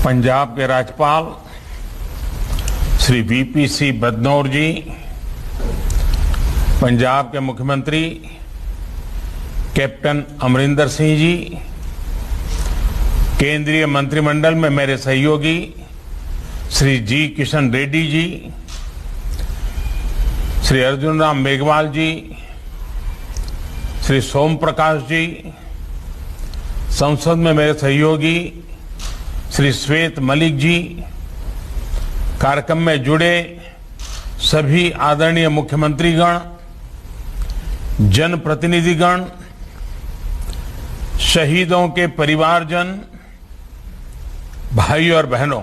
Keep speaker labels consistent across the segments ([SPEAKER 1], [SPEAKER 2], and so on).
[SPEAKER 1] पंजाब के राज्यपाल श्री वीपी सिंह बदनौर जी, पंजाब के मुख्यमंत्री कैप्टन अमरिंदर सिंह जी, केंद्रीय मंत्रिमंडल में मेरे सहयोगी श्री जी किशन रेड्डी जी, श्री अर्जुन राम मेघवाल जी, श्री सोम प्रकाश जी, संसद में मेरे सहयोगी श्री श्वेत मलिक जी, कार्यक्रम में जुड़े सभी आदरणीय मुख्यमंत्रीगण, जनप्रतिनिधिगण, शहीदों के परिवारजन, भाई और बहनों,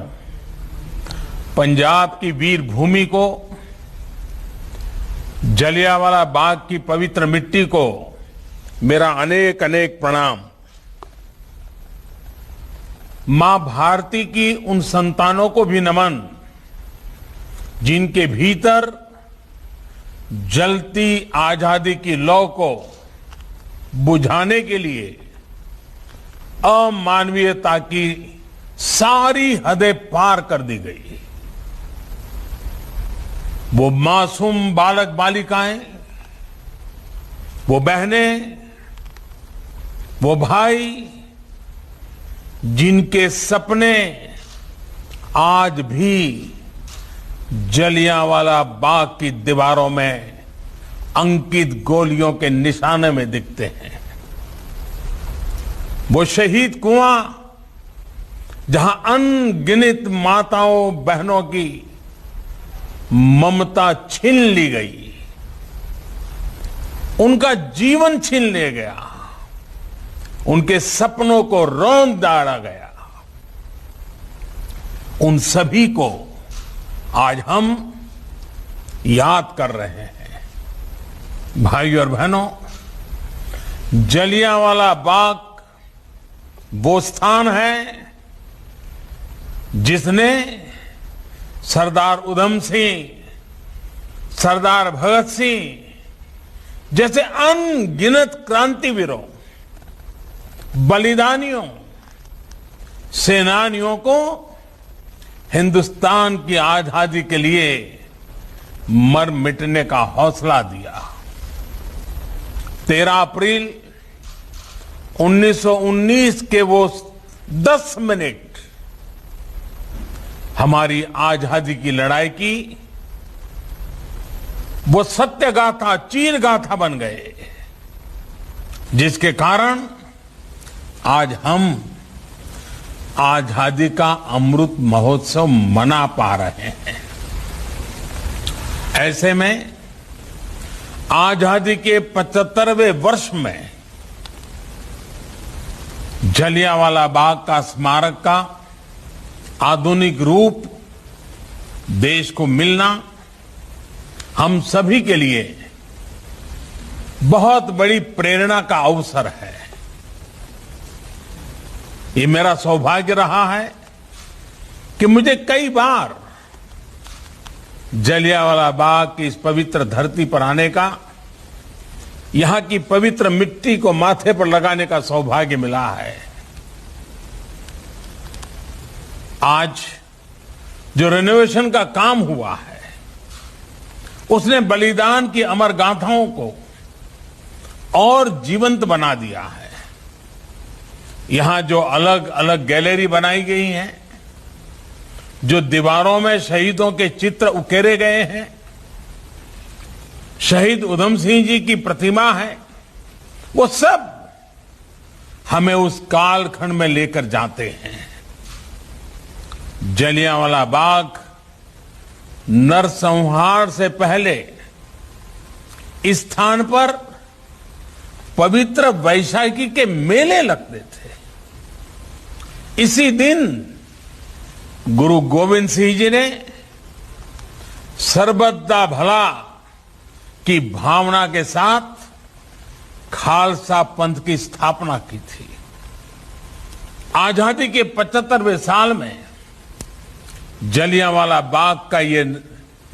[SPEAKER 1] पंजाब की वीर भूमि को, जलियांवाला बाग की पवित्र मिट्टी को मेरा अनेक अनेक प्रणाम। मां भारती की उन संतानों को भी नमन जिनके भीतर जलती आजादी की लौ को बुझाने के लिए अमानवीयता की सारी हदें पार कर दी गई। वो मासूम बालक बालिकाएं, वो बहनें, वो भाई जिनके सपने आज भी जलियांवाला बाग की दीवारों में अंकित गोलियों के निशाने में दिखते हैं। वो शहीद कुआं जहां अनगिनत माताओं बहनों की ममता छीन ली गई, उनका जीवन छीन लिया गया, उनके सपनों को रौंद डाला गया, उन सभी को आज हम याद कर रहे हैं। भाई और बहनों, जलियांवाला बाग वो स्थान है जिसने सरदार उधम सिंह, सरदार भगत सिंह जैसे अनगिनत क्रांतिवीरों, बलिदानियों, सेनानियों को हिंदुस्तान की आजादी के लिए मर मिटने का हौसला दिया। 13 अप्रैल 1919 के वो 10 मिनट हमारी आजादी की लड़ाई की वो सत्य गाथा, चीर गाथा बन गए, जिसके कारण आज हम आजादी का अमृत महोत्सव मना पा रहे हैं। ऐसे में आजादी के 75वें वर्ष में जलियांवाला बाग का स्मारक का आधुनिक रूप देश को मिलना हम सभी के लिए बहुत बड़ी प्रेरणा का अवसर है। ये मेरा सौभाग्य रहा है कि मुझे कई बार जलियांवाला बाग की इस पवित्र धरती पर आने का, यहां की पवित्र मिट्टी को माथे पर लगाने का सौभाग्य मिला है। आज जो रेनोवेशन का काम हुआ है, उसने बलिदान की अमर गाथाओं को और जीवंत बना दिया है। यहां जो अलग अलग गैलरी बनाई गई हैं, जो दीवारों में शहीदों के चित्र उकेरे गए हैं, शहीद उधम सिंह जी की प्रतिमा है, वो सब हमें उस कालखंड में लेकर जाते हैं। जलियांवाला बाग नरसंहार से पहले इस स्थान पर पवित्र वैशाखी के मेले लगते थे। इसी दिन गुरु गोविंद सिंह जी ने सर्बत दा भला की भावना के साथ खालसा पंथ की स्थापना की थी। आजादी के 75वें साल में जलियांवाला बाग का ये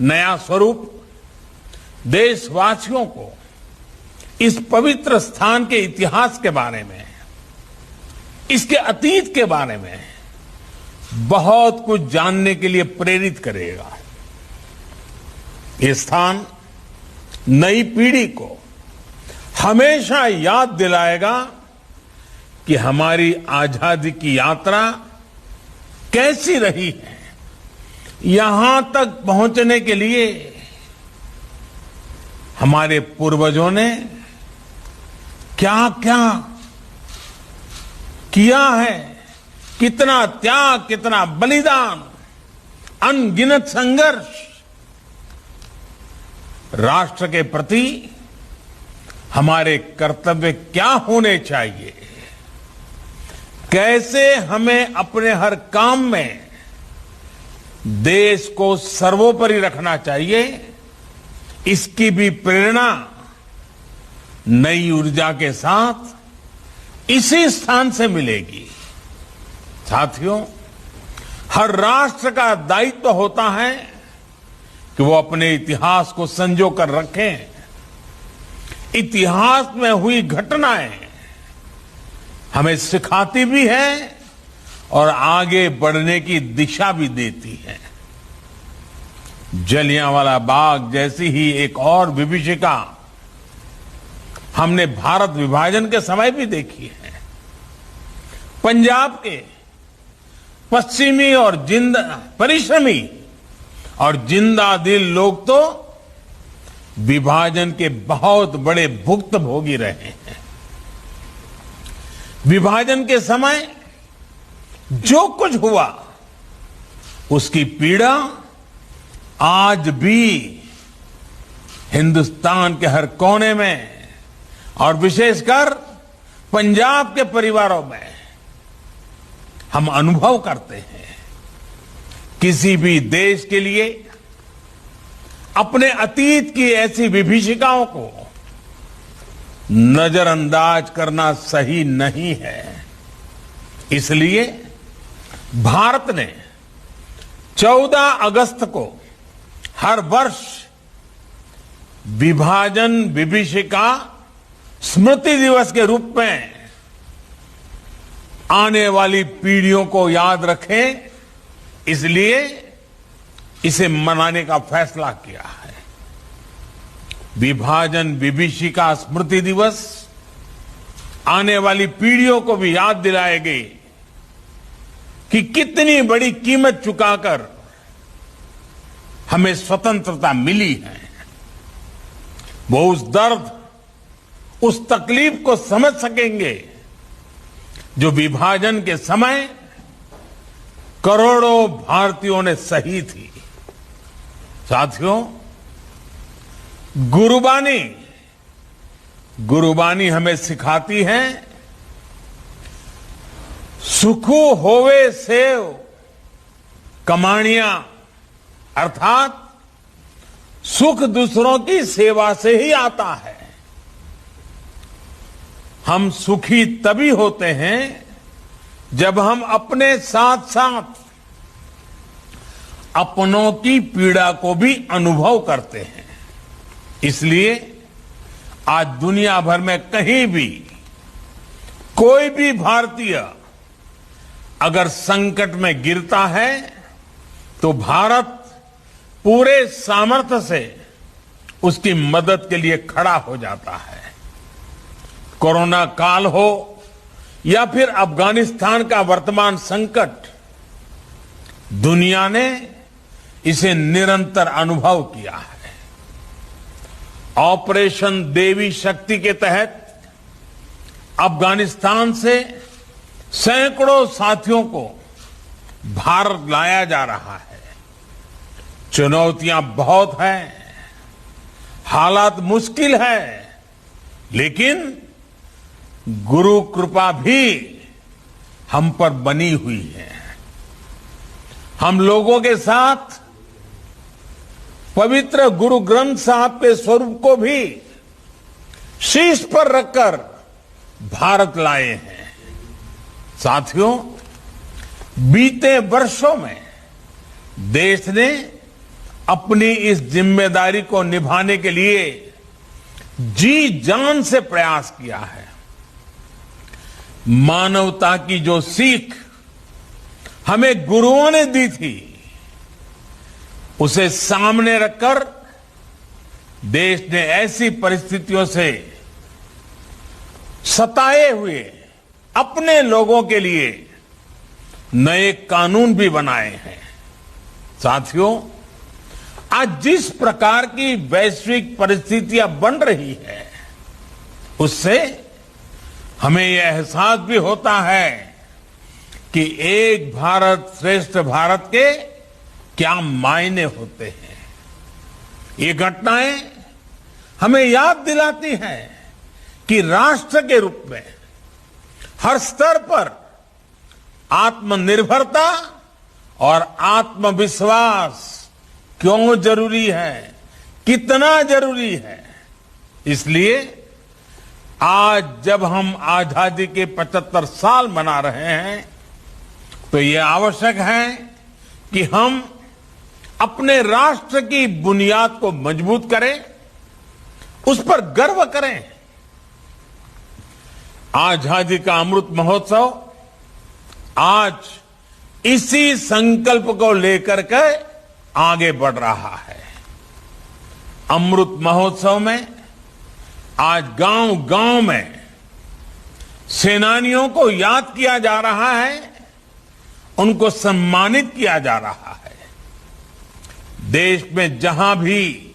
[SPEAKER 1] नया स्वरूप देशवासियों को इस पवित्र स्थान के इतिहास के बारे में, इसके अतीत के बारे में बहुत कुछ जानने के लिए प्रेरित करेगा। ये स्थान नई पीढ़ी को हमेशा याद दिलाएगा कि हमारी आजादी की यात्रा कैसी रही है। यहां तक पहुंचने के लिए हमारे पूर्वजों ने क्या क्या किया है, कितना त्याग, कितना बलिदान, अनगिनत संघर्ष। राष्ट्र के प्रति हमारे कर्तव्य क्या होने चाहिए, कैसे हमें अपने हर काम में देश को सर्वोपरि रखना चाहिए, इसकी भी प्रेरणा नई ऊर्जा के साथ इसी स्थान से मिलेगी। साथियों, हर राष्ट्र का दायित्व होता है कि वो अपने इतिहास को संजो कर रखें। इतिहास में हुई घटनाएं हमें सिखाती भी है और आगे बढ़ने की दिशा भी देती है। जलियांवाला बाग जैसी ही एक और विभीषिका हमने भारत विभाजन के समय भी देखी है। पंजाब के पश्चिमी और परिश्रमी और जिंदा दिल लोग तो विभाजन के बहुत बड़े भुक्तभोगी रहे हैं। विभाजन के समय जो कुछ हुआ उसकी पीड़ा आज भी हिंदुस्तान के हर कोने में और विशेषकर पंजाब के परिवारों में हम अनुभव करते हैं। किसी भी देश के लिए अपने अतीत की ऐसी विभीषिकाओं को नजरअंदाज करना सही नहीं है। इसलिए भारत ने 14 अगस्त को हर वर्ष विभाजन विभीषिका स्मृति दिवस के रूप में आने वाली पीढ़ियों को याद रखें, इसलिए इसे मनाने का फैसला किया है। विभाजन विभीषिका स्मृति दिवस आने वाली पीढ़ियों को भी याद दिलाएगी कि कितनी बड़ी कीमत चुकाकर हमें स्वतंत्रता मिली है। वो उस दर्द, उस तकलीफ को समझ सकेंगे जो विभाजन के समय करोड़ों भारतीयों ने सही थी। साथियों, गुरुबानी हमें सिखाती है, सुखू होवे सेव कमाणिया, अर्थात सुख दूसरों की सेवा से ही आता है। हम सुखी तभी होते हैं जब हम अपने साथ साथ अपनों की पीड़ा को भी अनुभव करते हैं। इसलिए आज दुनिया भर में कहीं भी कोई भी भारतीय अगर संकट में गिरता है तो भारत पूरे सामर्थ्य से उसकी मदद के लिए खड़ा हो जाता है। कोरोना काल हो या फिर अफगानिस्तान का वर्तमान संकट, दुनिया ने इसे निरंतर अनुभव किया है। ऑपरेशन देवी शक्ति के तहत अफगानिस्तान से सैकड़ों साथियों को भारत लाया जा रहा है। चुनौतियां बहुत हैं, हालात मुश्किल है, लेकिन गुरु कृपा भी हम पर बनी हुई है। हम लोगों के साथ पवित्र गुरु ग्रंथ साहब के स्वरूप को भी शीर्ष पर रखकर भारत लाए हैं। साथियों, बीते वर्षों में देश ने अपनी इस जिम्मेदारी को निभाने के लिए जी जान से प्रयास किया है। मानवता की जो सीख हमें गुरुओं ने दी थी, उसे सामने रखकर देश ने ऐसी परिस्थितियों से सताए हुए अपने लोगों के लिए नए कानून भी बनाए हैं। साथियों, आज जिस प्रकार की वैश्विक परिस्थितियां बन रही है, उससे हमें यह एहसास भी होता है कि एक भारत श्रेष्ठ भारत के क्या मायने होते हैं। ये घटनाएं हमें याद दिलाती हैं कि राष्ट्र के रूप में हर स्तर पर आत्मनिर्भरता और आत्मविश्वास क्यों जरूरी है, कितना जरूरी है। इसलिए आज जब हम आजादी के 75 साल मना रहे हैं, तो ये आवश्यक है कि हम अपने राष्ट्र की बुनियाद को मजबूत करें, उस पर गर्व करें। आजादी का अमृत महोत्सव आज इसी संकल्प को लेकर के आगे बढ़ रहा है। अमृत महोत्सव में आज गांव-गांव में सेनानियों को याद किया जा रहा है, उनको सम्मानित किया जा रहा है। देश में जहां भी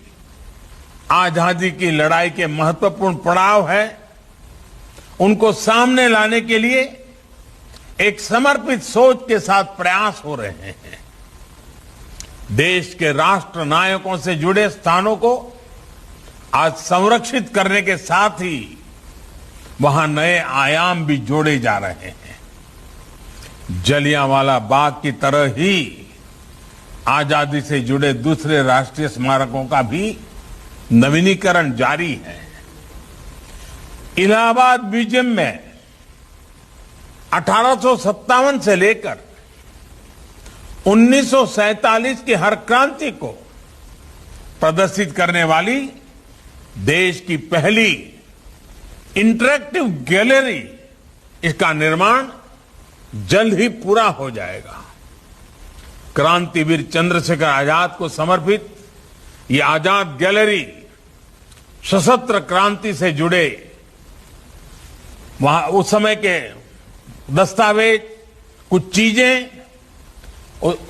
[SPEAKER 1] आजादी की लड़ाई के महत्वपूर्ण पड़ाव है, उनको सामने लाने के लिए एक समर्पित सोच के साथ प्रयास हो रहे हैं। देश के राष्ट्र नायकों से जुड़े स्थानों को आज संरक्षित करने के साथ ही वहां नए आयाम भी जोड़े जा रहे हैं। जलियांवाला बाग की तरह ही आजादी से जुड़े दूसरे राष्ट्रीय स्मारकों का भी नवीनीकरण जारी है। इलाहाबाद म्यूजियम में 1857 से लेकर 1947 की हर क्रांति को प्रदर्शित करने वाली देश की पहली इंटरैक्टिव गैलरी, इसका निर्माण जल्द ही पूरा हो जाएगा। क्रांतिवीर चंद्रशेखर आजाद को समर्पित ये आजाद गैलरी सशस्त्र क्रांति से जुड़े वहां उस समय के दस्तावेज, कुछ चीजें,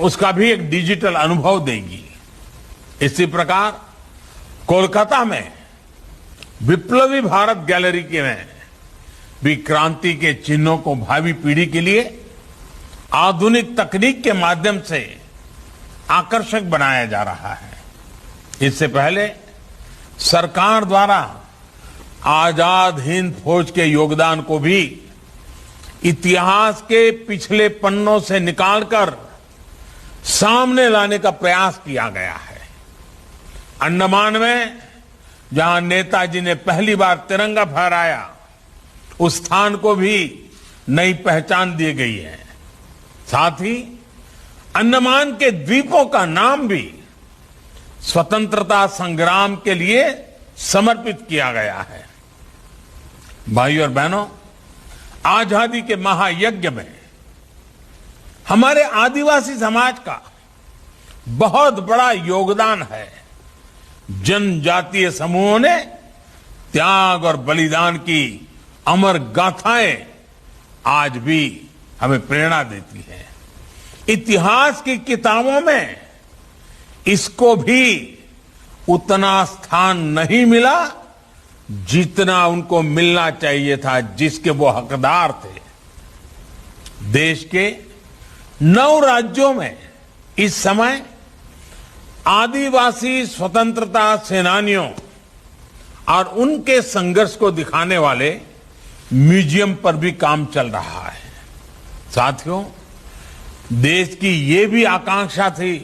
[SPEAKER 1] उसका भी एक डिजिटल अनुभव देगी। इसी प्रकार कोलकाता में विप्लवी भारत गैलरी के में भी क्रांति के चिन्हों को भावी पीढ़ी के लिए आधुनिक तकनीक के माध्यम से आकर्षक बनाया जा रहा है। इससे पहले सरकार द्वारा आजाद हिंद फौज के योगदान को भी इतिहास के पिछले पन्नों से निकालकर सामने लाने का प्रयास किया गया है। अंडमान में जहां नेताजी ने पहली बार तिरंगा फहराया, उस स्थान को भी नई पहचान दी गई है। साथ ही अंडमान के द्वीपों का नाम भी स्वतंत्रता संग्राम के लिए समर्पित किया गया है। भाइयों और बहनों, आजादी के महायज्ञ में हमारे आदिवासी समाज का बहुत बड़ा योगदान है। जनजातीय समूहों ने त्याग और बलिदान की अमर गाथाएं आज भी हमें प्रेरणा देती है। इतिहास की किताबों में इसको भी उतना स्थान नहीं मिला जितना उनको मिलना चाहिए था, जिसके वो हकदार थे। देश के 9 राज्यों में इस समय आदिवासी स्वतंत्रता सेनानियों और उनके संघर्ष को दिखाने वाले म्यूजियम पर भी काम चल रहा है। साथियों, देश की ये भी आकांक्षा थी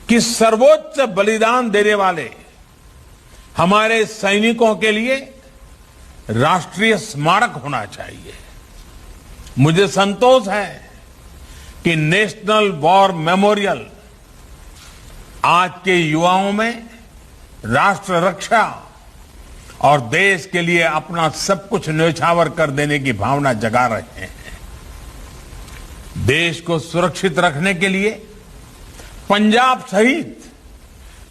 [SPEAKER 1] कि सर्वोच्च बलिदान देने वाले हमारे सैनिकों के लिए राष्ट्रीय स्मारक होना चाहिए। मुझे संतोष है कि नेशनल वॉर मेमोरियल आज के युवाओं में राष्ट्र रक्षा और देश के लिए अपना सब कुछ न्यौछावर कर देने की भावना जगा रहे हैं। देश को सुरक्षित रखने के लिए पंजाब सहित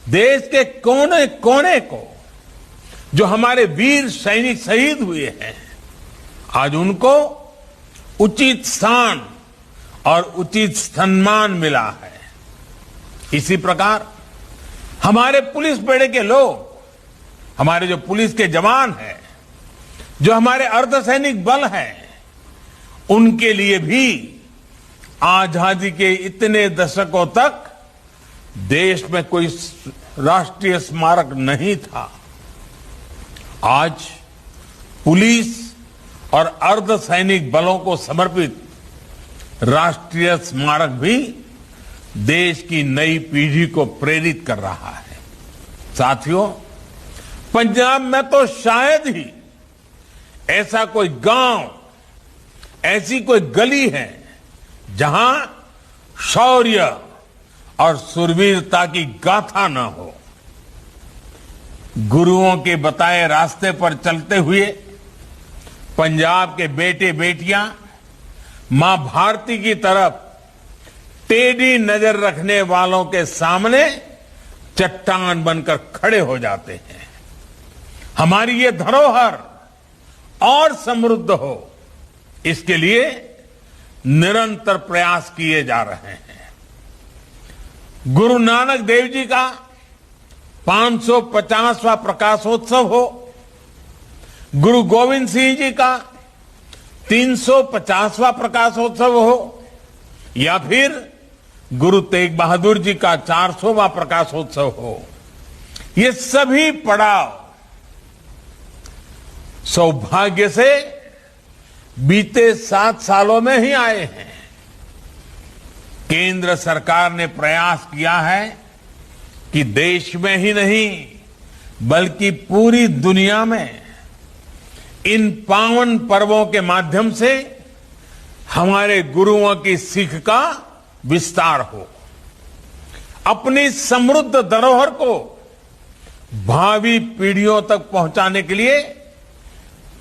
[SPEAKER 1] देश के कोने कोने को जो हमारे वीर सैनिक शहीद हुए हैं, आज उनको उचित स्थान और उचित सम्मान मिला है। इसी प्रकार हमारे पुलिस बेड़े के लोग, हमारे जो पुलिस के जवान हैं, जो हमारे अर्धसैनिक बल हैं, उनके लिए भी आजादी के इतने दशकों तक देश में कोई राष्ट्रीय स्मारक नहीं था। आज पुलिस और अर्धसैनिक बलों को समर्पित राष्ट्रीय स्मारक भी देश की नई पीढ़ी को प्रेरित कर रहा है। साथियों, पंजाब में तो शायद ही ऐसा कोई गांव, ऐसी कोई गली है जहां शौर्य और सुरवीरता की गाथा न हो। गुरुओं के बताए रास्ते पर चलते हुए पंजाब के बेटे बेटियां मां भारती की तरफ टेढ़ी नजर रखने वालों के सामने चट्टान बनकर खड़े हो जाते हैं। हमारी ये धरोहर और समृद्ध हो, इसके लिए निरंतर प्रयास किए जा रहे हैं। गुरु नानक देव जी का 550वां प्रकाशोत्सव हो, गुरु गोविंद सिंह जी का 350वां प्रकाशोत्सव हो, या फिर गुरु तेग बहादुर जी का 400वां प्रकाशोत्सव हो, ये सभी पड़ाव सौभाग्य से बीते 7 सालों में ही आए हैं। केंद्र सरकार ने प्रयास किया है कि देश में ही नहीं बल्कि पूरी दुनिया में इन पावन पर्वों के माध्यम से हमारे गुरुओं की सीख का विस्तार हो। अपनी समृद्ध धरोहर को भावी पीढ़ियों तक पहुंचाने के लिए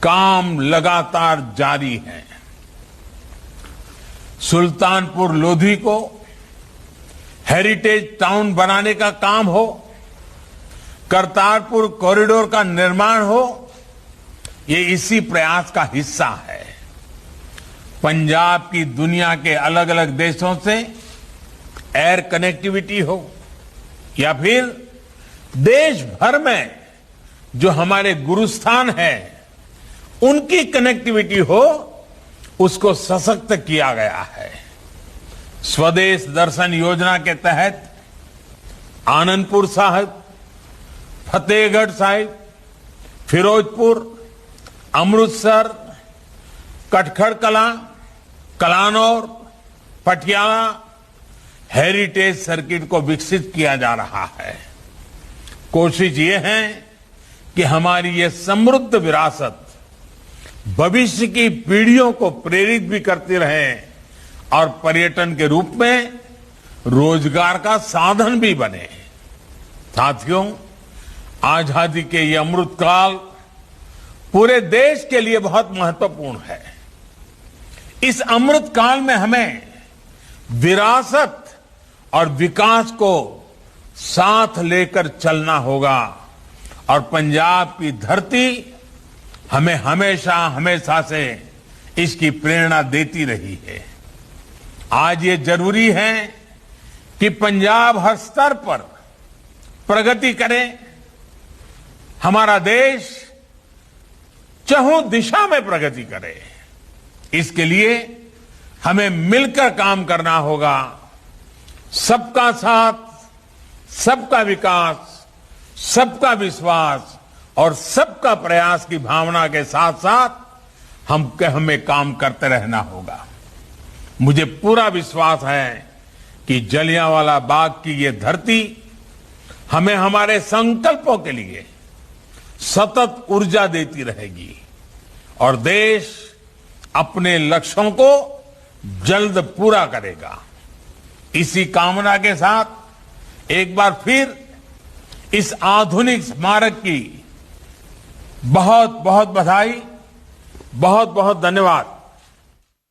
[SPEAKER 1] काम लगातार जारी है। सुल्तानपुर लोधी को हेरिटेज टाउन बनाने का काम हो, करतारपुर कॉरिडोर का निर्माण हो, ये इसी प्रयास का हिस्सा है। पंजाब की दुनिया के अलग अलग देशों से एयर कनेक्टिविटी हो, या फिर देश भर में जो हमारे गुरुस्थान हैं, उनकी कनेक्टिविटी हो, उसको सशक्त किया गया है। स्वदेश दर्शन योजना के तहत आनंदपुर साहिब, फतेहगढ़ साहिब, फिरोजपुर, अमृतसर, कटखड़ कला, कलानौर, पटियाला हेरिटेज सर्किट को विकसित किया जा रहा है। कोशिश ये है कि हमारी ये समृद्ध विरासत भविष्य की पीढ़ियों को प्रेरित भी करती रहे और पर्यटन के रूप में रोजगार का साधन भी बने। साथियों, आजादी के ये अमृतकाल पूरे देश के लिए बहुत महत्वपूर्ण है। इस अमृतकाल में हमें विरासत और विकास को साथ लेकर चलना होगा और पंजाब की धरती हमें हमेशा हमेशा से इसकी प्रेरणा देती रही है। आज ये जरूरी है कि पंजाब हर स्तर पर प्रगति करे, हमारा देश चहुं दिशा में प्रगति करे। इसके लिए हमें मिलकर काम करना होगा। सबका साथ, सबका विकास, सबका विश्वास और सबका प्रयास की भावना के साथ साथ हमें काम करते रहना होगा। मुझे पूरा विश्वास है कि जलियांवाला बाग की ये धरती हमें हमारे संकल्पों के लिए सतत ऊर्जा देती रहेगी और देश अपने लक्ष्यों को जल्द पूरा करेगा। इसी कामना के साथ एक बार फिर इस आधुनिक स्मारक की बहुत बहुत बधाई, बहुत बहुत धन्यवाद।